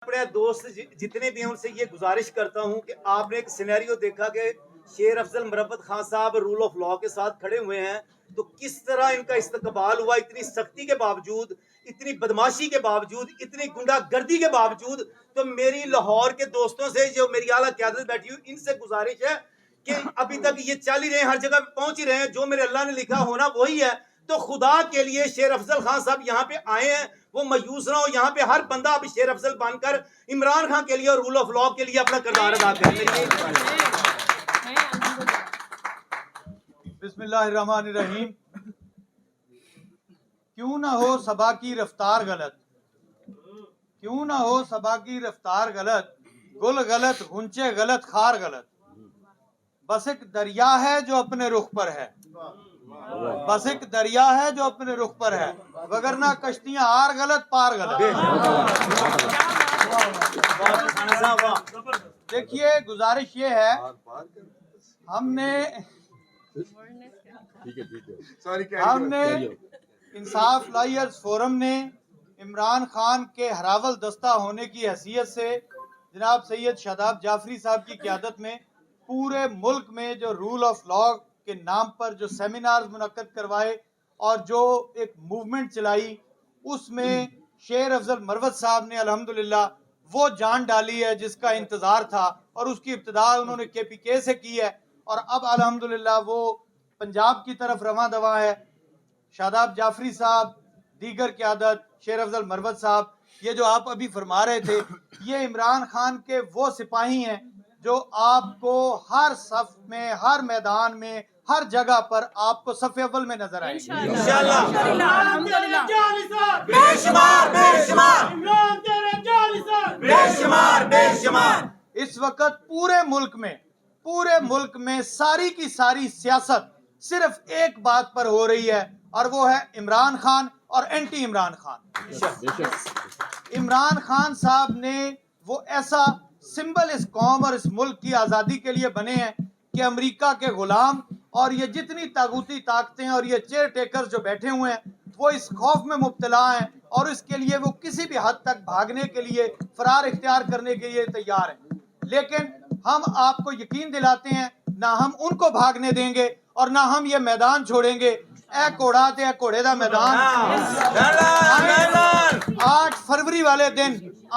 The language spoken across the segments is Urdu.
اپنے دوست جتنے بھی ہیں ان سے یہ گزارش کرتا ہوں کہ آپ نے ایک سینیریو دیکھا کہ شیر افضل مروت خان صاحب رول آف لا کے ساتھ کھڑے ہوئے ہیں، تو کس طرح ان کا استقبال ہوا، اتنی سختی کے باوجود، اتنی بدماشی کے باوجود، اتنی گنڈا گردی کے باوجود۔ تو میری لاہور کے دوستوں سے جو میری اعلیٰ قیادت بیٹھی ہوئی ان سے گزارش ہے کہ ابھی تک یہ چل ہی رہے ہیں، ہر جگہ پہنچ ہی رہے ہیں، جو میرے اللہ نے لکھا ہونا وہی ہے۔ تو خدا کے لیے شیر افضل خان صاحب یہاں پہ آئے ہیں، وہ مایوس نہ ہو، یہاں پہ ہر بندہ اب شیر افضل بن کر عمران خان کے لیے اور رول آف لا کے لیے اپنا کردار ادا کرے۔ بسم اللہ الرحمن الرحیم۔ کیوں نہ ہو صبا کی رفتار غلط، کیوں نہ ہو صبا کی رفتار غلط، گل غلط غنچے غلط خار غلط، بس ایک دریا ہے جو اپنے رخ پر ہے، بس ایک دریا ہے جو اپنے رخ پر ہے، وگرنہ کشتیاں آر غلط پار غلط۔ دیکھیے گزارش یہ ہے، ہم نے انصاف لائرز فورم نے عمران خان کے ہراول دستہ ہونے کی حیثیت سے جناب سید شاداب جعفری صاحب کی قیادت میں پورے ملک میں جو رول آف لا کے نام پر جو سیمینارز منعقد کروائے اور جو ایک موومنٹ چلائی، اس میں شیر افضل مروت صاحب نے الحمدللہ وہ جان ڈالی ہے جس کا انتظار تھا، اور اس کی ابتدا انہوں نے کے پی کے سے کی ہے، اور اب الحمدللہ وہ پنجاب کی طرف رواں دواں ہے۔ شاداب جعفری صاحب، دیگر قیادت، شیر افضل مروت صاحب، یہ جو آپ ابھی فرما رہے تھے، یہ عمران خان کے وہ سپاہی ہیں جو آپ کو ہر صف میں، ہر میدان میں، ہر جگہ پر آپ کو صف اول میں نظر آئے گی انشاءاللہ۔ اس وقت پورے ملک میں ساری کی ساری سیاست صرف ایک بات پر ہو رہی ہے، اور وہ ہے عمران خان اور اینٹی عمران خان۔ عمران خان صاحب نے وہ ایسا سمبل اس قوم اور اس ملک کی آزادی کے لیے بنے ہیں کہ امریکہ کے غلام اور یہ جتنی طاغوتی طاقتیں اور یہ چیئر ٹیکرز جو بیٹھے ہوئے ہیں وہ اس خوف میں مبتلا ہیں، اور اس کے لیے وہ کسی بھی حد تک بھاگنے کے لیے، فرار اختیار کرنے کے لیے تیار ہیں۔ لیکن ہم آپ کو یقین دلاتے ہیں، نہ ہم ان کو بھاگنے دیں گے اور نہ ہم یہ میدان چھوڑیں گے۔ اے کوڑا تے اے کوڑے دا میدان، 8 فروری والے دن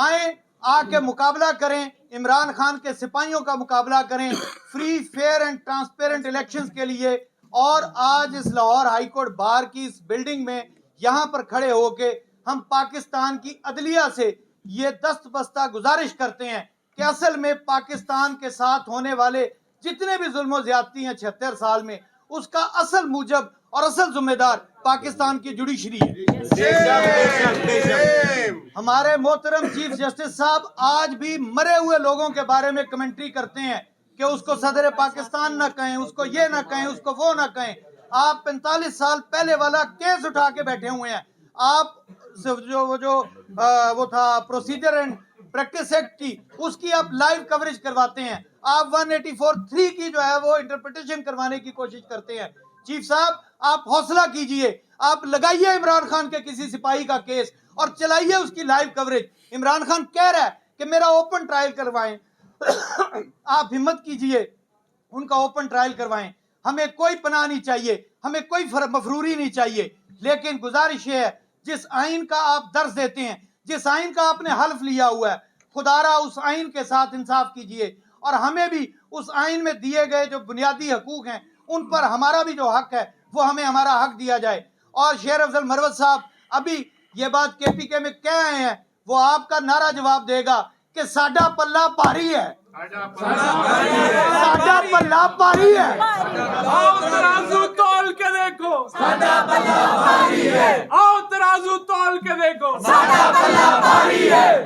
آئیں، آ کے مقابلہ کریں، عمران خان کے سپاہیوں کا مقابلہ کریں، free fair and transparent elections کے لیے۔ اور آج اس لاہور ہائی کورٹ بار کی اس بلڈنگ میں یہاں پر کھڑے ہو کے ہم پاکستان کی عدلیہ سے یہ دست بستہ گزارش کرتے ہیں کہ اصل میں پاکستان کے ساتھ ہونے والے جتنے بھی ظلم و زیادتی ہیں 76 سال میں، اس کا اصل موجب اور اصل ذمہ دار پاکستان کی جوڈیشری ہے۔ ہمارے محترم چیف جسٹس صاحب آج بھی مرے ہوئے لوگوں کے بارے میں کمنٹری کرتے ہیں کہ اس کو صدر پاکستان نہ کہیں، اس کو یہ نہ کہیں، اس کو وہ نہ کہیں۔ آپ 45 سال پہلے والا کیس اٹھا کے بیٹھے ہوئے ہیں۔ آپ وہ تھا پروسیجر اینڈ پریکٹس ایکٹ کی، اس کی آپ لائیو کوریج کرواتے ہیں۔ آپ 184(3) کی جو ہے وہ انٹرپریٹیشن کروانے کی کوشش کرتے ہیں۔ چیف صاحب آپ حوصلہ کیجئے، آپ لگائیے عمران خان کے کسی سپاہی کا کیس اور چلائیے اس کی لائیو کوریج۔ عمران خان کہہ رہا ہے کہ میرا اوپن ٹرائل کروائیں، آپ ہمت کیجئے، ان کا اوپن ٹرائل کروائیں۔ ہمیں کوئی پناہ نہیں چاہیے، ہمیں کوئی مفروری نہیں چاہیے، لیکن گزارش یہ ہے جس آئین کا آپ درس دیتے ہیں، جس آئین کا آپ نے حلف لیا ہوا ہے، خدا را اس آئین کے ساتھ انصاف کیجئے، اور ہمیں بھی اس آئین میں دیے گئے جو بنیادی حقوق ہیں ان پر ہمارا بھی جو حق ہے وہ ہمیں ہمارا حق دیا جائے۔ اور شیر افضل مروت صاحب ابھی یہ بات کے پی کے میں کہہ آئے ہیں، وہ آپ کا نعرہ جواب دے گا کہ ساڈا پلہ بھاری ہے، ساڈا پلہ بھاری ہے۔ آؤ ترازو تول کے دیکھو، ساڈا پلہ بھاری ہے۔ آؤ ترازو تول کے دیکھو، ساڈا پلہ بھاری ہے۔